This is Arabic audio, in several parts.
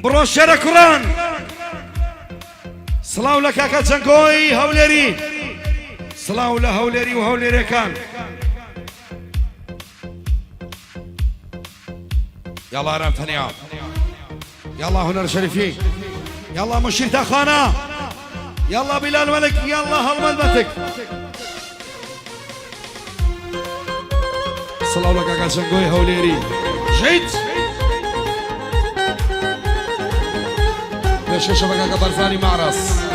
بڕۆ شێرە کوڕان سڵاو لە کاکە جەنگۆی هەولێری سڵاو لە هەولێری و هەولێرەکان يلا رام ثانية يلا هنر شريفي يلا مشير تاخانا يلا بلال ملك يلا هالملبتك صلاة لك اكا جنگوي هوليري جيت يا شيشة بك اكا برزاني معرس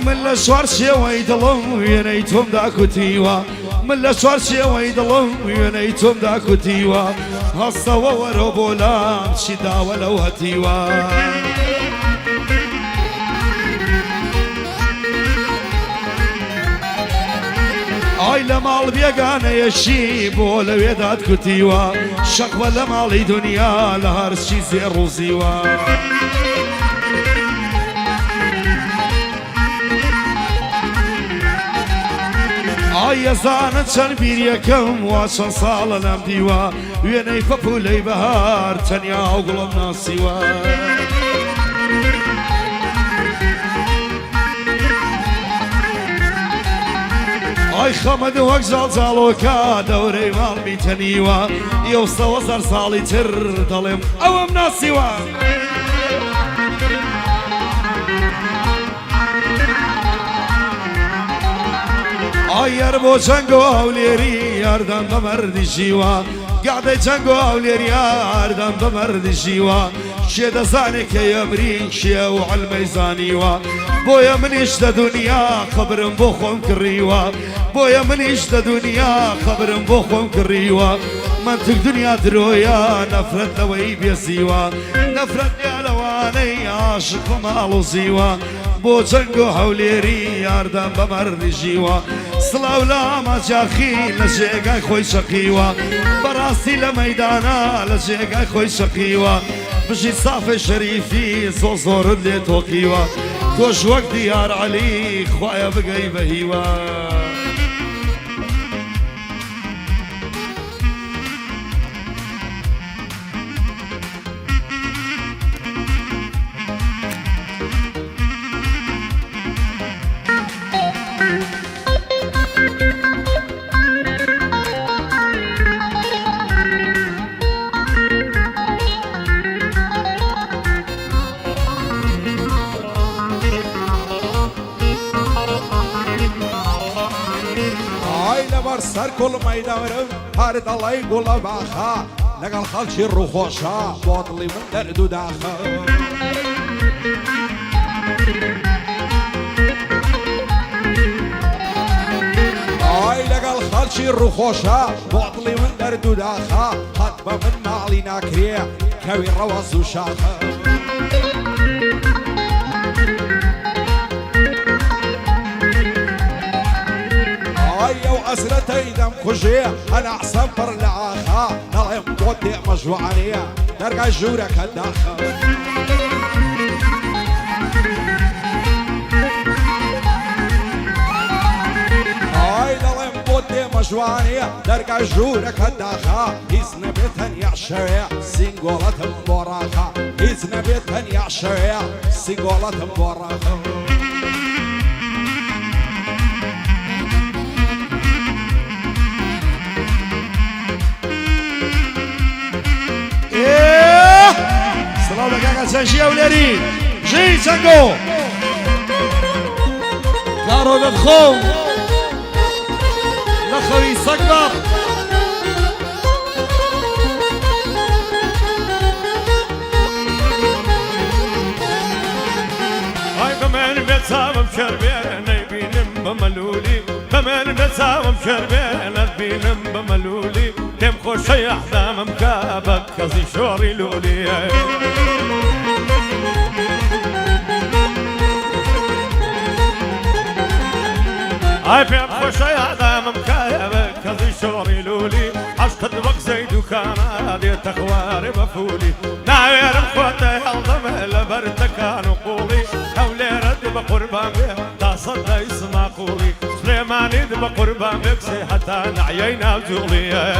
من لسوار سوي دلم وينيتم داكو تيوا من لسوار سوي دلم وينيتم داكو تيوا هالصوا وربولام شدا ولو هتيوا اي لمال بيقانا يشيب ولو يدات كتيوا شق ولا مالي دنيا لهرشي زير وزيوا آیا زانت چند بیر یکم و چند سال لم دیوا وینی پپولی بهار تنیا و گلم ناسیوا آی خمد وقت زال که دوره مال میتنیوا یوستا و زر سالی تر دلم اوم ناسیوا آیر بو جنگو هوليري يردم بمرد جيوا قاعدة جنگو هوليري يردم بمرد جيوا شي دزاني كي يمرين شي وعلمي زانيوا بويا منيش دا دنيا خبرم بوخم كريوا بويا منيش دا دنيا خبرم بوخم كريوا منطق دنيا درويا نفرت لوي بيسيوا نفرت يا لواني عاشق ومالو زيوا بو جنگو هوليري يردم بمرد جيوا سلاو لا ما جاخي لجيقاي خوي شقيوا براسي لميدانا لجيقاي خوي شقيوا بجي صافي شريفي زوزور اللي توقيوا توش وقت ديار علي خوايا بقاي بهيوا سر كل ميدانم هارد الله يقول باخا لقى الخلش الرخوشا باطلي من درد وداخا اي لقى الخلش الرخوشا باطلي من درد وداخا خطبه من مالي ناكريه كوي الرواز وشاخا أسرتي دم خجيه أنا أحسن بر العاخا نلايم بودي مجوعانية درقا جورك الداخا هاي نلايم بودي مجوعانية درقا جورك الداخا إذن بيتن يعشوية سينغولة مبوراخا إذن بيتن يعشوية سينغولة مبوراخا سلام لك اكا سنشي هوليري جي جنگو كارو دخوم لخوي صقبة هاي بمن بتصاب بشربين بملولي بمن بتصاب بشربين بملولي تم خوشي أحلام مكابك كزي شوري لولي هاي بيت خوشي أحلام مكابك كزي شوري لولي عشقت بك زيد وكان دي تخواري بفولي ناوير مخوتي هالضم لبرت كانوا قولي أولي رد بقربان تصدى يسمع قولي سليماني دي بقربان بكسي حتى نعيينا وجولي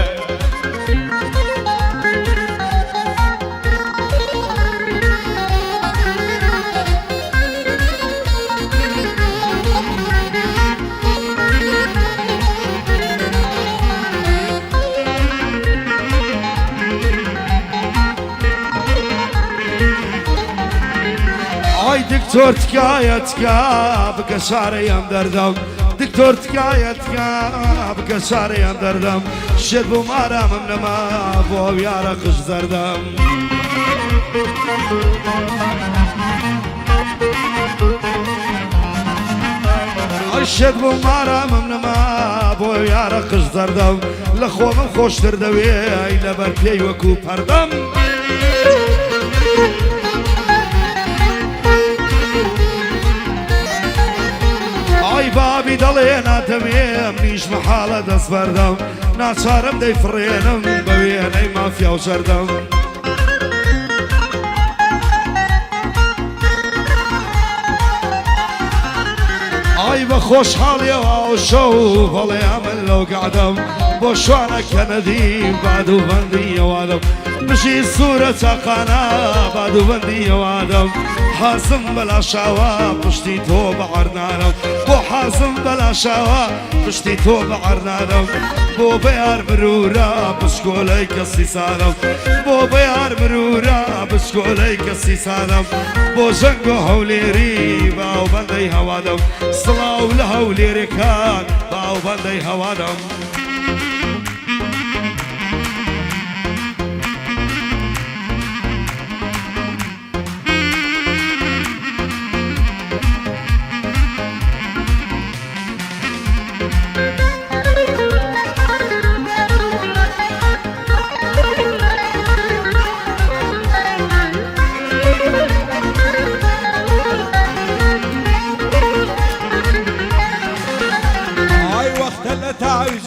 Ay دكتور تكايا بكساري يم دردم دكتور تكايا بكساري يم دردم شد بو مارم نما بو يارا قش زردم شد بو مارم نما بو يارا قش زردم لخو من خوش تردوي لبر بي وكو پردم ئای بابی دەڵێ ناتەمێم نیش مەحاڵە دەست بەردەم ناچارم دەیفڕێنم بە وێنەی مافیا و زەردەم ئای بە خۆشحاڵیەوە ئەو شەو بەڵێ ئەمن لەو گەعدەم بۆ شوانە کەنەدی باد و بەندیەوادەم بژی سوورە چاقانە باد و بەندیەوادەم حازم بەلا شاوە پشتی تۆ بە عەرنانم بۆ حازم بەلا شاوە پشتی تۆ بە عەرنانم بۆ بەیار مرورە بشکۆلەی کەسی سانم بۆ بەیار مرورە بشکۆلەی کەسی سانم بۆ ژەنگ و هەولێری باوبەندەی هەوادەم سڵاو لە هەولێرەکان باوبەندەی هەوادەم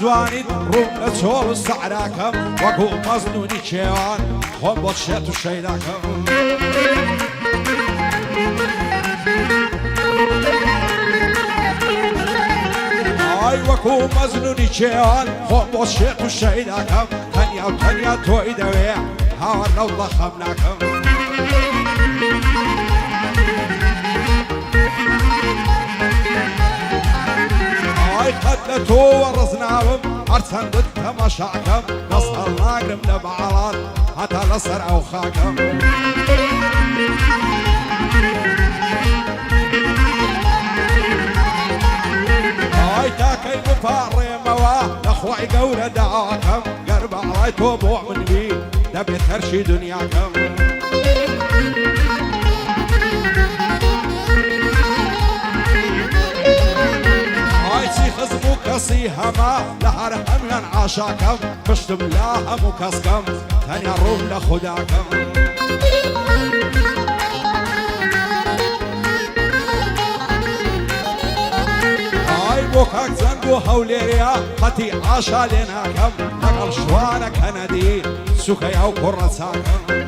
جوانیت ڕوو لە چۆڵ و سەعراکەم وەکو مەزنونی کێوان خۆم بۆ شێت و شەیداکەم ئای وەکو مەزنونی کێوان خۆم بۆ شێت و شەیداکەم تەنیا و تەنیا تۆی دەوێ هاوار لەو دەخەم ناکەم قد لتو ورزناهم هرسن ضد تماشاكم نصر ناقرم لبعالات حتى لصر او خاكم هاي تاكي مفاري موا لخوعي قولة دعاكم قرب عراي توبوع من بي نبي ترشي دنياكم خزمو كسي هما لهر هميان عاشاكم پشتم لا همو كسكم تانيا روم لخداكم هاي بوكاك زنگو هوليريا خطي عاشا لناكم نقل شوانا كندي سوكي او كرساكم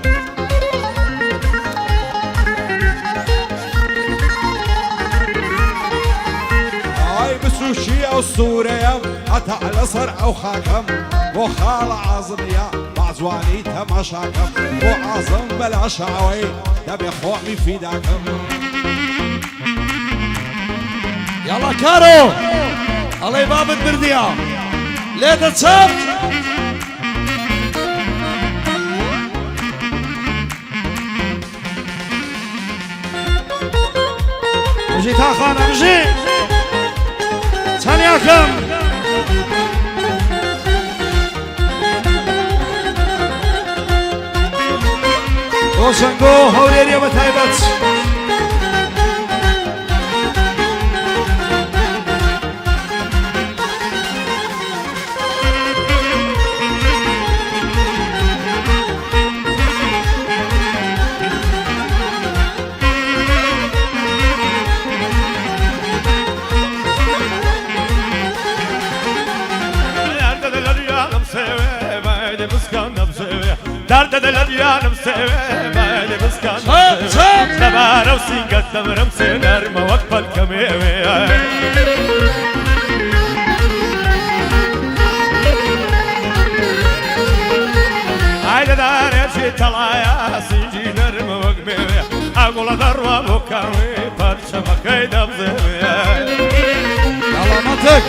بسوشي او سوريا حتى على صر او خاكم وخال عظميا بعزواني تماشاكم وعظم بلا شعوي دبي خوامي في داكم يلا كارو الله يبابد برديا ليه تتصاب بجي تاخانا بجي تانياكم روشنگو هوليريا بتايبت مالي مسكن نفسي درد دلديان مسوي مالي مسكن نفسي تبارو سينقت تمرم سنر موقف الكميوي عيد داري شي طلعيا سيجي نرم وقمي اقول ذروة بكاوي فرشة مكيد بزيوي سلامتك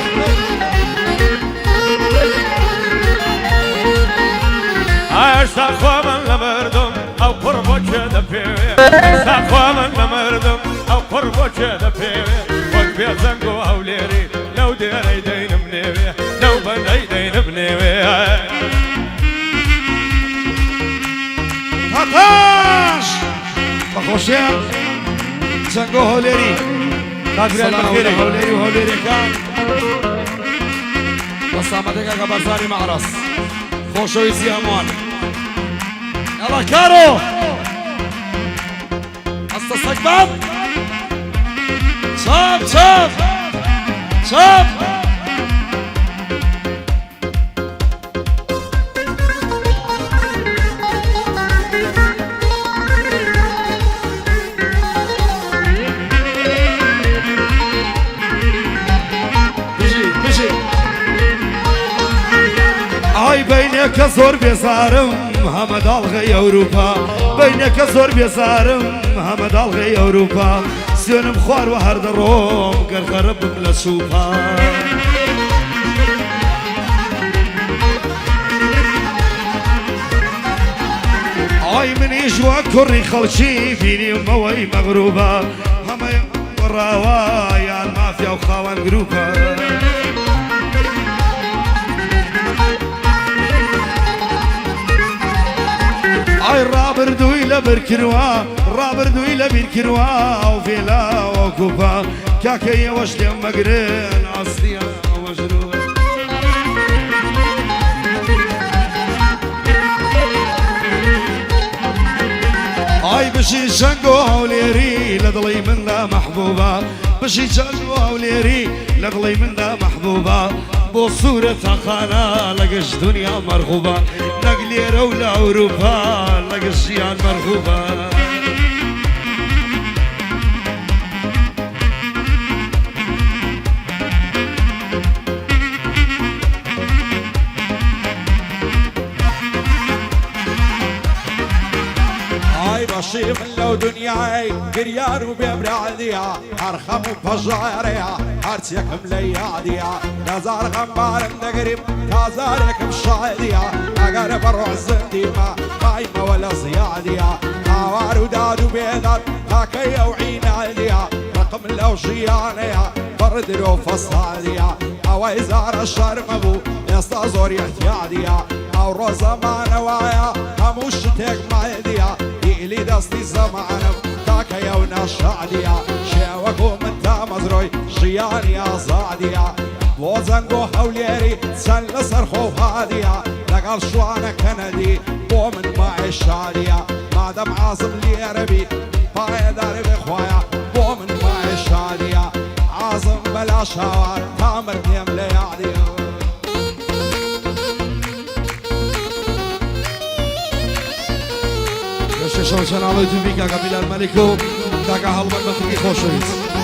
اشتاق من لمردم او قربو كذا فيوي اشتاق من لمردم او قربو كذا فيوي وقبي زنقو او ليري لو ديري دين منيوي لو بني دين منيوي هاتاش بخوشيان زنقو هوليري سلام هوليري وهوليري كان بصامتك كبزاري معرس خوشو يزي امان يلا كارو استصك باب شاب شاب شاب بينك زور بيزارم محمد الغي اوروبا بينك زور بيزارم محمد الغي اوروبا سيونم خوار وهر دروم قرقرب بلا سوبا اي من يجوا كوري خلشي فيني موي مغروبة هما وراوايا المافيا وخوان قروبا اي رابر دويلة بركنوا رابر دويلة بركنوا وفيلا وكوبا كاكي وشلي مقرن عصيا وجروا اي بشي جنقو هوليري لضلي من ذا محبوبة بشي جنقو هوليري لضلي من ذا محبوبة بصورة خانا لقش دنيا مرغوبة نقلي رولة أوروبا لقش جيان مرغوبة بشي من لو دنياي قريان وبيبرعديا ارخم وبجاريا ارتيك ملياديا نزار غمار مدقرب تازارك مشاهديا اقرب الروح الزنديمة قايمة ولا زياديا هوار وداد وبيضات هاكيا وعيناديا رقم لو جيانيا برد لو فصاديا او ازار الشرمبو يستازور يحتياديا او روزا ما نوايا هموش تيك مايديا إلي دستي زمانم تاكا يونا شعديا شاوكو من تامزروي جياني أزاديا وزنقو حوليري تسل سرخو هاديا لقال شوانا كندي بو من معي شاديا مادم عاصم لي ربي باي داري بخوايا بو من معي شاديا عاصم بلا شوار تامر نيم لياديا شان شناوی تو بیکا قبیله الملکو داگه حال بکنی خوشویت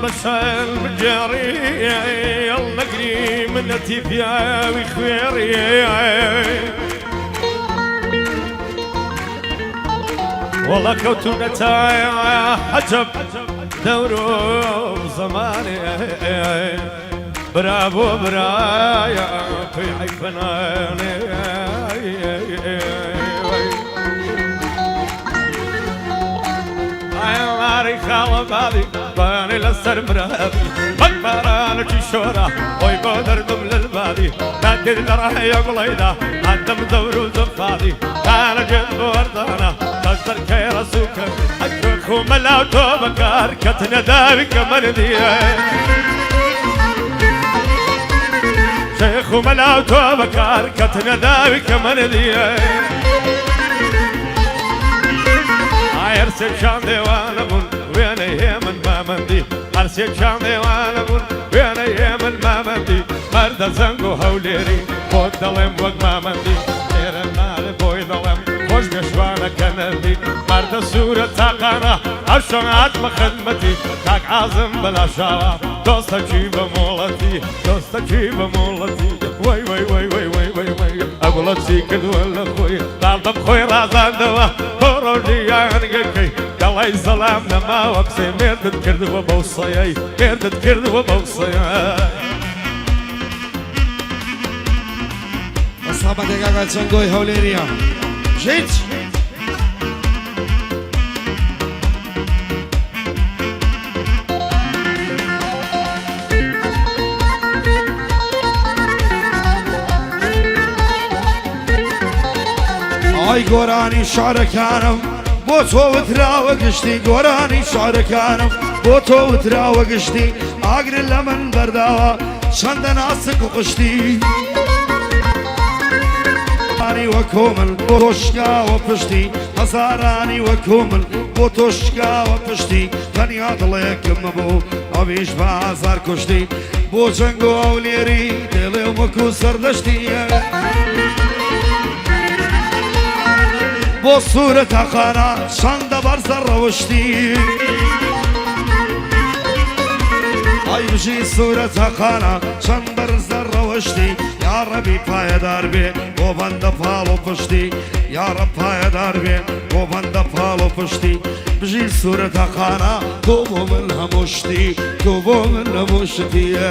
بشال مجاري يلا قري من تيفيا وخيري والله كوتونة حجب دورو زماني برافو برايا في حيفناني خال بابي باني وای لەسەر مرابی بەکبارانەکی شۆرە خۆی بۆ دەردم لەلبادی نادێت لە ڕاهەیە گوڵەیدا هەندەم دەور و زەفادی کانەگێت بۆ وەردانە دەستەر کەی ڕەسووکەمی ئەکۆ مەلاو تۆ بەکار کەتنە داوی کەمەردیە شيخ وملاو تو بكار كتنا داوي كمان ديه عرسك شام ديوان ابون وين يمن ما مندي عرسك شام ديوان ابون وين يمن ما مندي مرد زنقو هوليري بود ظلم وق ما مندي غير المال بوي ظلم خوش بشوانا كندي مرد سورة تاقانا عشان بخدمتي كاك عازم بلا شارع دوستا جيب مولتي دوستا جيب مولتي وي وي وي وي وي وي وي اقول لك سيكد ولا خوي طالب خوي رازان دوا بروجي عنقكي قال سلام نما وقسي مردد كرد وبوصيي مردد كرد وبوصيي اصحابك يا قاعد سنقوي هوليريا جيت ئای گۆرانی شارەکانم بۆ تۆ وتراوە گشتی گۆرانی شارەکانم بۆ تۆ وتراوە گشتی ئاگر لە من بەرداوە چەندە ناسک و قشتی هەزارانی وەکۆ من بۆ تۆ شکاوە پشتی هەزارانی وەکۆ من بۆ تۆ شکاوە پشتی تەنیا دڵێکم بوو ئەویش بە هەزار کوشتی بۆ جەنگ و ئەولێری دێڵێ وەکو سەردەشتیە بۆ سوورە تاقانە چەندە بەرزە ڕەوشتی ئای بژی سوورە تاقانە چەند بەرزە ڕەوشتی یاڕەبی پایەدار بێ بۆ بەندە پاڵ و پشتی یاڕە پایەدار بێ بۆ بەندە پاڵ و پشتی بژی سوورە تاقانە تۆ بۆ من هەموو شتی تۆ بۆ من هەموو شتیە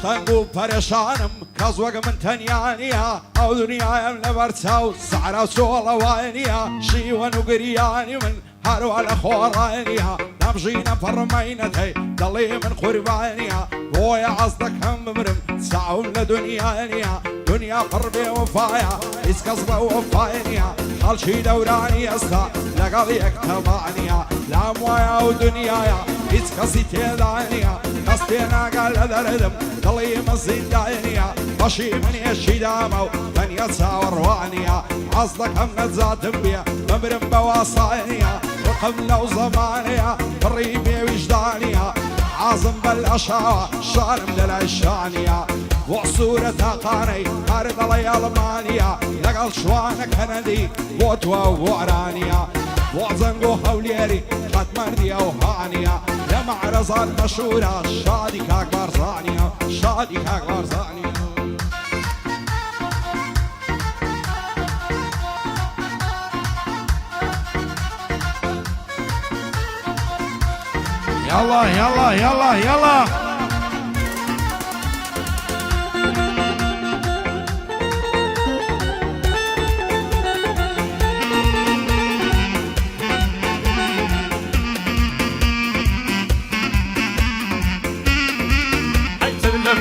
تنگو پریشانم کەس وەک من تەنیانیە ئەو دنیایم لەبەر چاو سەعرا و چۆڵەوانیە شیوەن و گریانی من هەروە لە خۆڕانیە نەمژینە پەڕمەینەتەی دەڵێ من قوربانیە بۆیە حەز دەکەم بمرم چاوم لە دنیانیە دنیا پڕ بێ وەفایە هیچ کەس بە وەفای نییە خەڵکی دەورانی ئێستا لەگەڵ یەکتەمانیە لام وایە و دنیاە هیچ کەسی تێدا نییە کەس پێ ناگات لە دەردم دڵی من زیندای نییە بەشی منێشی دامە و تەنیا چاوەڕوانیە حەز دەکەم نەجاتم بێ بمرم بە واسای نییە ڕقم لەو زەمانەیە بڕی بێویژدانیە عازم بەل ئەشاوە شارم لەلای شانیە بۆ سوورە تاقانەی هەر دەڵی ئەڵمانیە لەگەڵ شوانە کەنەدی بۆ توا و گۆرانیە بۆ جەنگ و هەولێری قەتمەردیە و هانیە لە مەعرەزان مەشهورە شادی کاک بارزانیە شادی کاک بارزانیە يلا يلا يلا يلا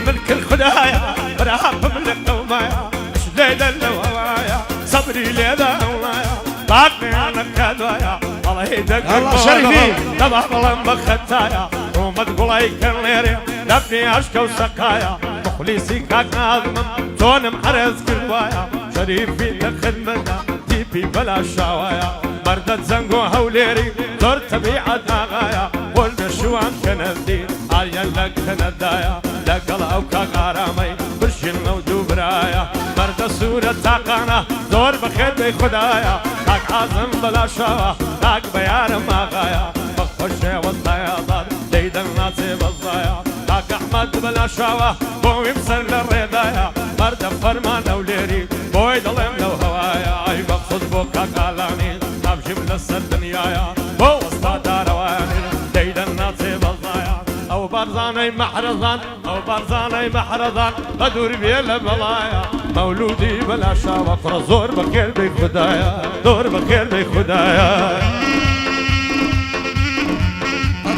ملك الخدايا برهب ملك قومايا شديد اللوايا صبري ليدا هوايا طاقني انا كدوايا الله يدق الله شريفي دبع ظلم بختايا ومد قولي كان ليري دفني اشكى وسقايا مخلصي كاك ناظم تون محرز كلوايا شريفي لخدمتنا تيبي بلا شاوايا مردت زنقو هوليري دور طبيعة غايا والنشوان كندي عاليا لك كندايا لقل او كغارامي برشن ودو برايا مرد سورة تاقانا دور بخير خدايا تاك عظم بلا شاوا تاك بيار ماغايا بخوشي والطايا ضاد ديدا ناسي بالضايا تاك احمد بلا شاوا بوي بسر للريدايا مرد فرمان اوليري بوي ظلم لو هوايا اي بقصد بوكا قالاني نبجي من الدنيا بو وسط رواني ليل الناس بضايا او برزاني محرزان او برزاني محرزان بدور بيل بلايا مولودي بلا شاوق زور بكير بي خدايا دور بكير بي خدايا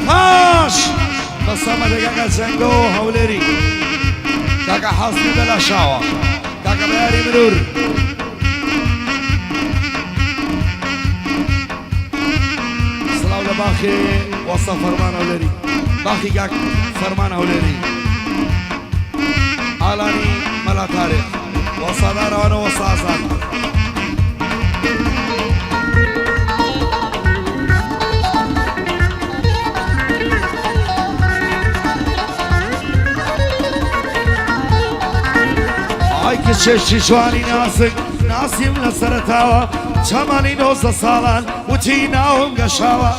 هاش بصمة كاكا زنگو هوليري كاكا حسني بلا شاوة كاكا بياري مرور صلاة لباخي وصا فرمان هوليري باخي كاك فرمان هوليري عالاني ملا تاريخ وصا داروان وصا عزان ئای کە چێشتی جوانی نازک ناسیم لە سەرتاوە چەمانی 90 ساڵان وتی ناوم گەشاوە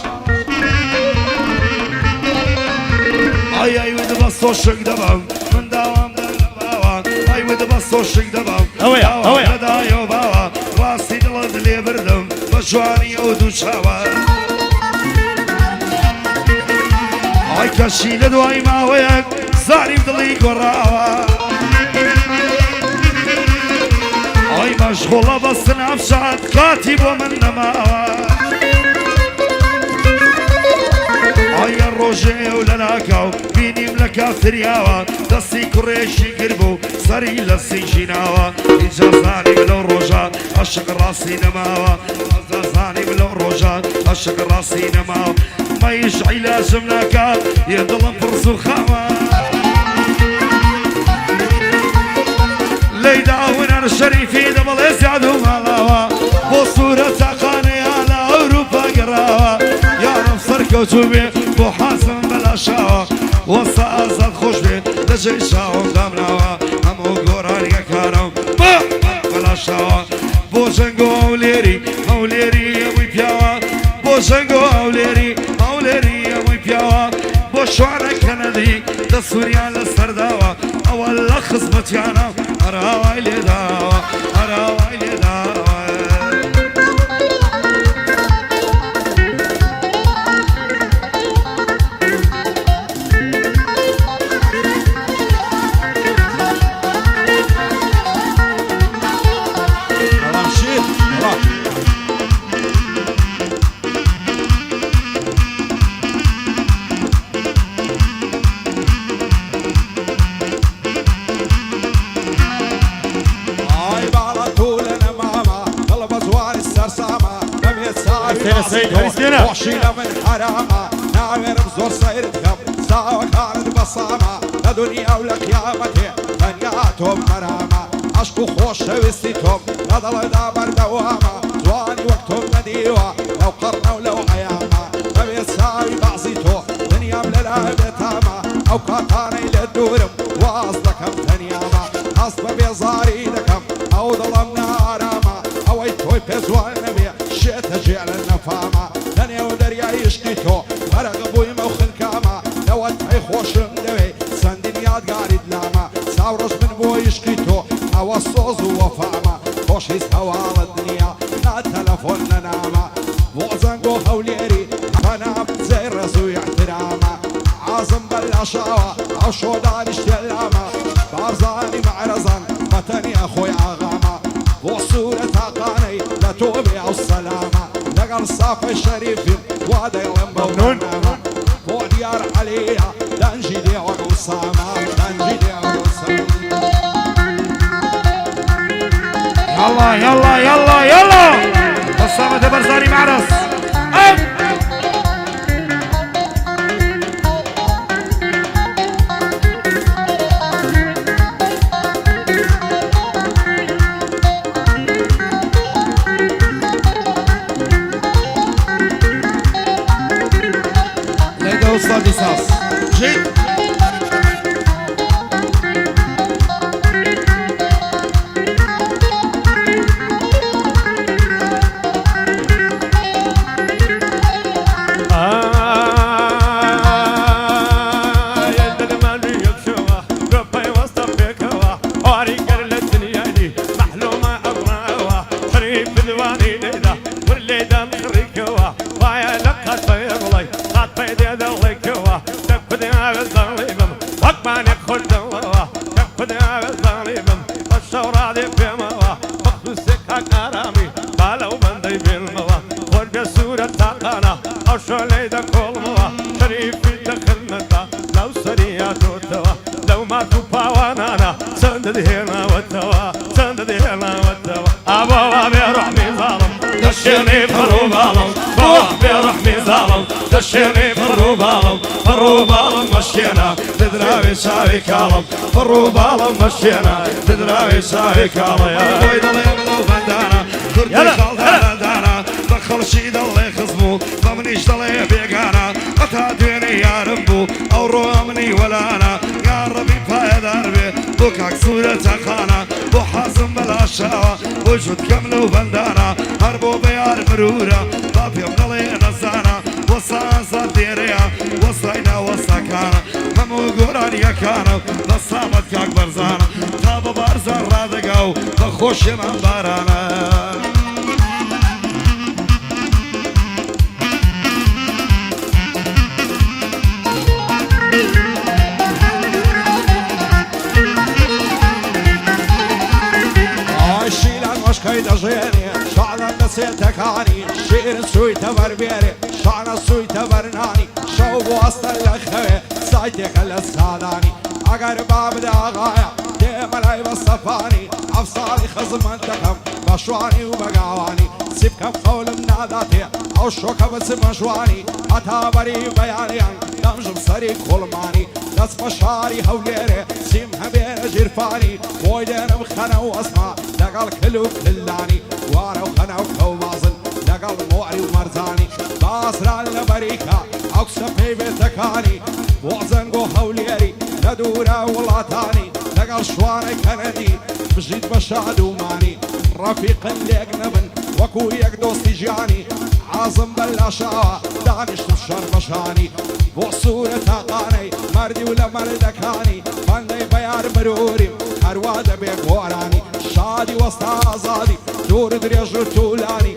ئای دەبەست تۆ شک دەبم من داوام دەلەباوە ئای دەبەست تۆ شک دەبم لەدایۆ باوە واستی دڵت لێ بردم بە جوانی ئەو دوو چاوە ئای کەشی لە دوای ماوەیەک زاریم دڵی گۆڕاوە ئای مەشغوڵە بەستن ئەفشاد کاتی بۆ من نەماوە ئایە ڕۆژێ و لە لاکاو بینیم لە کافتریاوە دەستی کوڕێشی کرد بوو سەری لە سینجی ناوە ئینجا زانیم لەو ڕۆژە عەشق ڕاستی نەماوە ئەزا زانیم لەو ڕۆژە عەشق ڕاستی نەماوە مەیش عیلاجم ناکات یە دڵم پڕز و خاوە ليداون الشريفي دبل يزعد مالاوا بصورة تقانيا لأوروبا قراوا يا رب صركو توبي بو حاسم بلا شاوا وصازد خوش بي لجي شاو دامناوا همو قرار يكارو بلا شاوا بو جنگو اوليري اوليري ابوي بياوا بو جنگو اوليري اوليري ابوي بياوا بو شوارع كندي دا سوريا لسرداوا اول خزمتيانا أراوي لي داوا أراوي لي داوا وحشينا من حرامة ناوير بزور سيرتكم ساوى كانت بصامة لدنيا ولقيامتي تنياتهم مرامة عشقو خوش وستيتهم نضل دابر دوامة زواني وقتهم نديوة لو قرنا ولو عيامة نبي تساوي بعزيتو دنيا مللا بيتامة أو كاتاني للدورم واصلكم تنيامة حسب بيزاري دكم أو ظلمنا عرامة أو ايتوي بيزوان نبي شيت جعل النفامة دنيا ودريا يشقيتو فرق بوي موخن كاما لو اتحي خوشم دوي سندنيات قارد لاما ساورش من بوي يشقيتو هوا الصوز وفاما خوشيس هوال الدنيا نا تلفون نناما وزنقو هوليري فنام زي الرسوي احتراما عازم بلا شاوة او شودان اشتلاما بارزاني معرزان فتني اخوي اغاما وصورة قاني لا توبي او السلامة لقى الصاف الشريف وهذا يوم بوناما فوق ديار عليها دنجي دي وقصامة دنجي دي وقصامة يلا يلا يلا يلا بصامة برزاني معرس وصل قصاص جيد محلومة أبراوة شريف ذواني خدنا بالظليمم وقمانك خلد الله خدنا بالظليمم الشورى ذي في موا مخصوصك هكارامي بالو بندي بالموا خد بسورة تاقانا أو شوليدا كل موا شريفي تخدمتا لو سريات وتوا لو ما تباوانانا سندد هنا وتوا سندد هنا وتوا أبوا بيرحمي ظالم دشيني فرو بالم بوا بيرحمي ظالم دشيني فرو بالم مشينا تدراوي ساوي كالم فرو بالم مشينا تدراوي ساوي كالم يا ويد الله يملو فندانا كرتي خالدانا دانا دخل شيد الله يخصمو ضمنيش الله بيقانا قطع ديني يا ربو او روامني ولا انا يا ربي فايد دربي بوكاك صورة خانا بو حازم بلا شاوة وجود كملو فندانا هربو بيار مرورة بابي من الله نزانا وصا صديريا وصينا وصاكانا همو قران يكانا بصامت كاك برزانا تاب بارزان رادقاو بخوش من بارانا مش كيد جيني شعنا نسيتك عني شير سوي تبربيري شعنا سوي تبرناني شوب وسط الخوي سايتك الساداني اگر باب دا غاية ديما لاي بصفاني افصالي خزم انتكم بشواني وبقاواني سيبكم قول مناداتي او شوكا بس مشواني اتا بري بيانيان دمج بصري كلماني دس مشاري هوليري سيمها بين جرفاني بويدين بخنا واسمع لقال كلو كلاني وارا وخنا وكوبازن لقال موعي ومرزاني باسران لبريكا اكسفي بيتكاني وعزنقو هوليري ندورا والله لقال شواني كندي بجيت بشاد وماني رفيق اللي اجنبن وكو يقدوس تجاني عازم بلا شاوة دانش تشر بشاني وصورة تاقاني مردي ولا مردكاني فندي بيار مروري هرواد بيك وراني شادي وسط ازادي دور دريج طولاني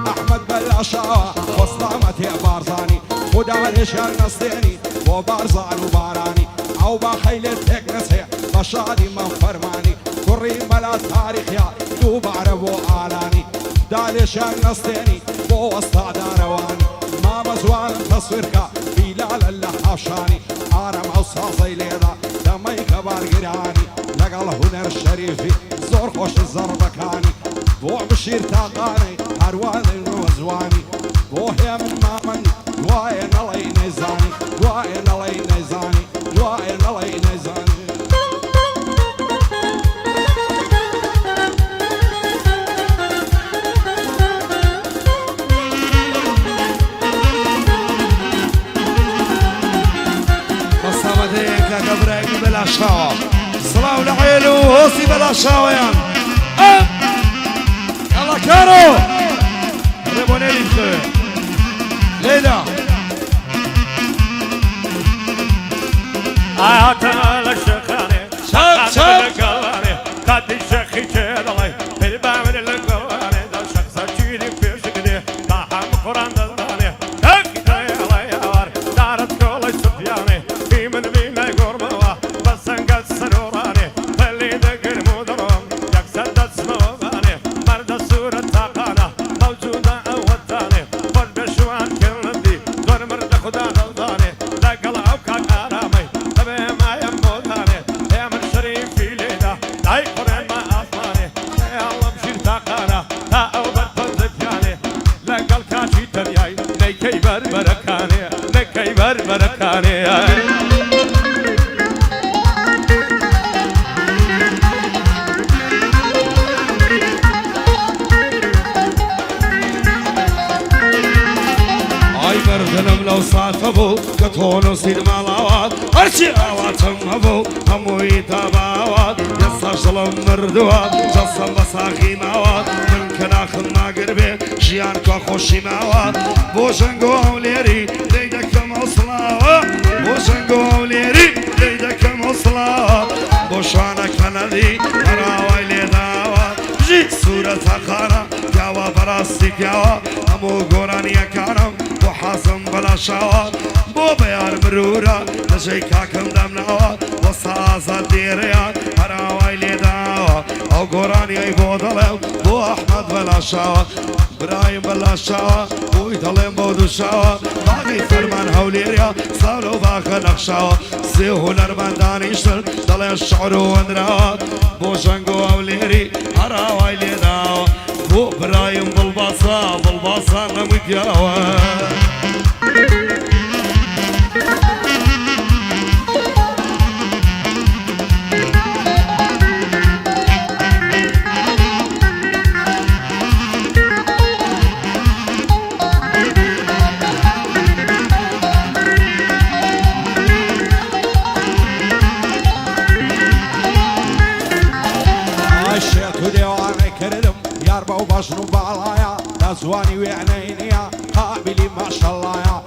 احمد بلا شاوة وسطامتي بارزاني خدا نشان نصديني وبارزان وباراني او بخيل تكنسي بشادي من فرماني كري ملا تاريخ يا دوب عرب وآلاني دالشان نصديني بوسط دارواني ما مزوان تصويرك بلال اللحاشاني آرم عصاصي ليدا دمي كبار قراني لقال هنر الشريفي زور خوش الزربكاني بو بشير تاقاني هرواني وزواني بو هي من مامن دواين الله ينزاني دواين الله ينزاني دواين الله ينزاني قبرك بلا شاوة صلاة العيلو هوسي بلا شاوة يان يلا كارو ريبوني لي ليلى آياتنا للشخاني شخاني للقواني قد الشخي جيدالي بالبامن للقواني دا شخصا جيدي في شكدي باحا مقران دلاني اكي دايالي يوار دارت كولي سفياني في من بينا يقرموا بسنقات سروراني فاللي دقر مدرم يكسر دسموغاني مرد سورة تاقانا موجودة اوتاني قد بشوان كل دي دور مرد خدا غلطاني لقل اوكاك آرامي تبه ما يموتاني يا من شريف في ليدا داي قرين ما أفاني يا الله بشير تاقانا تا اوبت بنزفياني لقل كاشي تبياي نيكي بربركاني نيكي بربركاني مردنم لو صافبو كتونو سيد مالاوات ارشي اواتم ابو هموي تاباوات يسا شلم مردوات جسم بساقي ماوات من كناخ ما قربي جيان كو خوشي ماوات بوشنقو اوليري ليدكم اصلاوات بوشنقو اوليري ليدكم اصلاوات بوشانا كندي براوي ليداوات جيت صورة خانا ياوا براستي ياوا همو قراني كانم وحازم بلا شاوە بۆ بەیان مرورە لەژەی کاکەم دەمناوە بۆ سازە دێرەیان هەراوای لێداوە ئەو گۆرانیەی بۆ دەڵێم بۆ ئەحمەد بەلاشاوە برایم بەلاشاوە بۆی دەڵێم بۆ دووشاوە باقی فەرمان هەولێریا ساڵ و باخە نەخشاوە سێ هونەرمەندانیشتن دەڵێن شعر و وەندراوە بۆ ژەنگ و هەولێری هەراوای لێداوە بۆ برایم بڵباسا نەمووی پیاوە باشنو بالايا لازواني وعنينيا قابلي ما شاء الله يا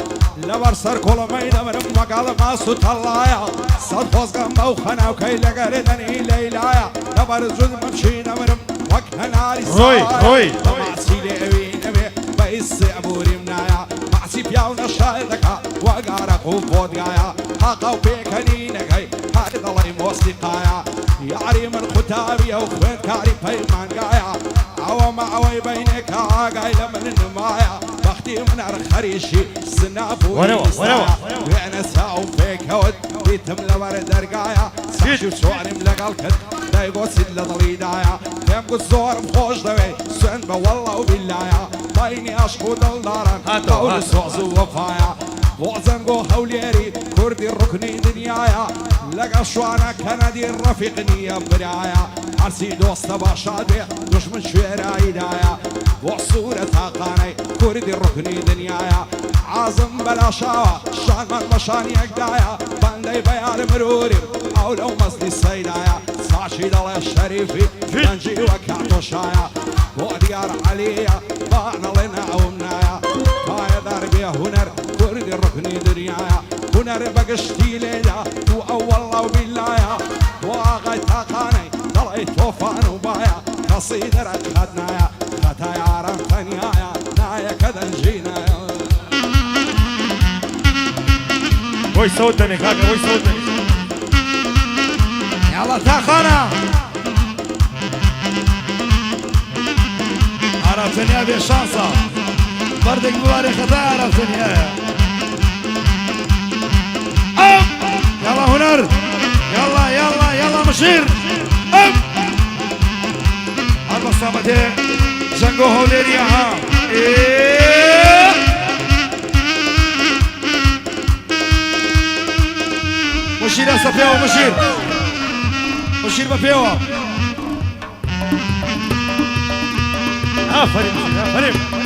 لبر سر كل ميدا مرم وقال ما سوت الله يا صد فوزقم بوخنا وكي لقردني ليلايا لبر زود ممشينا مرم وقنا ناري روي معسي لأوين أبي بيس أبوري منايا معسي بياونا شايدكا وقارا خوفود غايا حقا وبيكنينك هاي هاي ضلي موسيقايا يعري من ختابي وخوين كاري بيمان غايا عوام عوي بينك عاقاي لمن النمايا بختي من الخريشي سنابو وانا ساوم فيك هود بيتم لورد درقايا ساشي وسواري ملقال كد دايقو سيد لضليدايا يمكو الزور مخوش دوي سنبا والله وباللايا بايني اشقو دلداران قول سوعزو وفايا وعزنقو هوليري كردي الركني دنيايا لقى شوانا كندي الرفيقني برايا عرسي دوست باشاد بيه دشمن شويرا ايدايا وعصورة تاقاني كردي الركني دنيايا عازم بلا شاوة شان من مشاني اقدايا باندي بيان مروري او لو مصدي السيدايا ساشي دالي الشريفي بنجي وكعتو شايا وديار عليا بانا لنا ومنايا بايا دربي هنر كردي الركني دنيايا هنر بقشتي ليدا والله وبالله واغي تاقاني ضلعي توفان وبايا قصيدة خدنايا خطايا عرم ثانيايا نايا كذا نجينايا وي صوتني كاكا وي صوتني يلا تاقانا عرفتني ابي شانصة بردك بواري خطايا عرفتني يلا هنر يلا مشير عرب الصامتين زنقو هوليريا ها مشير يا صفياوة مشير بفياوة فريم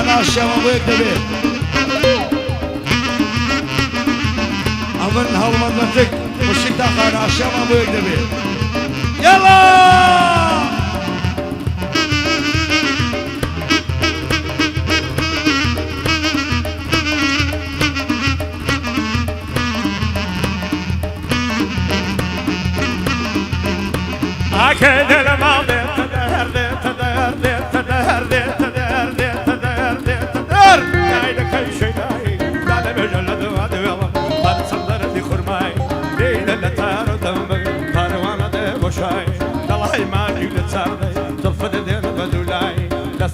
أنا الشام أبوك دبي أمن هالمنطق مشيك تاخا أنا الشام أبوك دبي يلا أكيد الماضي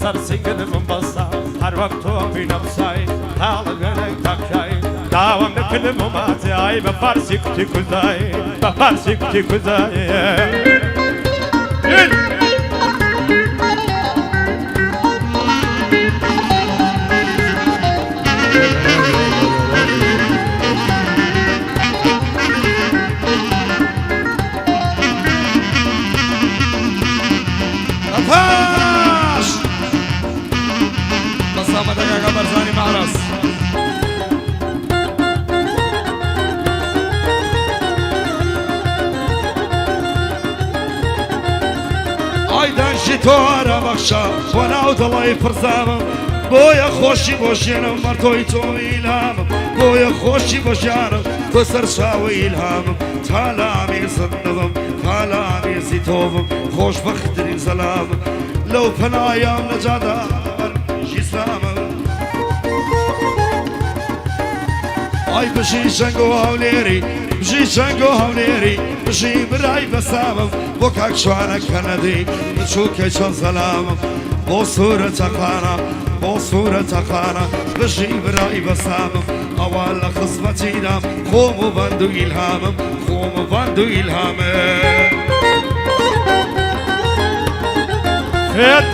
سر سنگد من بسا هر وقت تو في نفسي حال غني تاكشاي داوم نكل مماتي اي بفارسي كتي كزاي بفارسي كتي كزاي برزاني معرس عيدان شتوارا بخشا وانا ودلاي فرزامم بويا خوشي بوشينا مرتوي تو إلهامم بۆیە خۆشی بەشارم بۆ سەرچاوی ئیلهامم تالامی زندگم تالامی زیتۆبم خۆشبەختترین سەلامم لەو پەنایام لە جادار ئیسلامم ئای بژی چەنگ و هەولێری بژی چەنگ و هەولێری بژی برای بەسامم بۆ کاک شوانە کەنەدی بچووکەی چەند سەلامم بۆ سوورە تەقانە بۆ سوورە تەقانە بژی برای بەسامم ئەوە لە خزمەتیدام خۆم و بەند و ئیلهامم خۆم و بەند و ئیلهامم فێت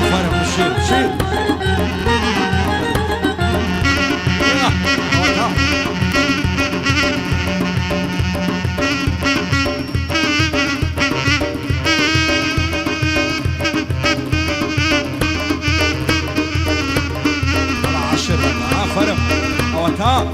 فرق شيل شيل فرق او تا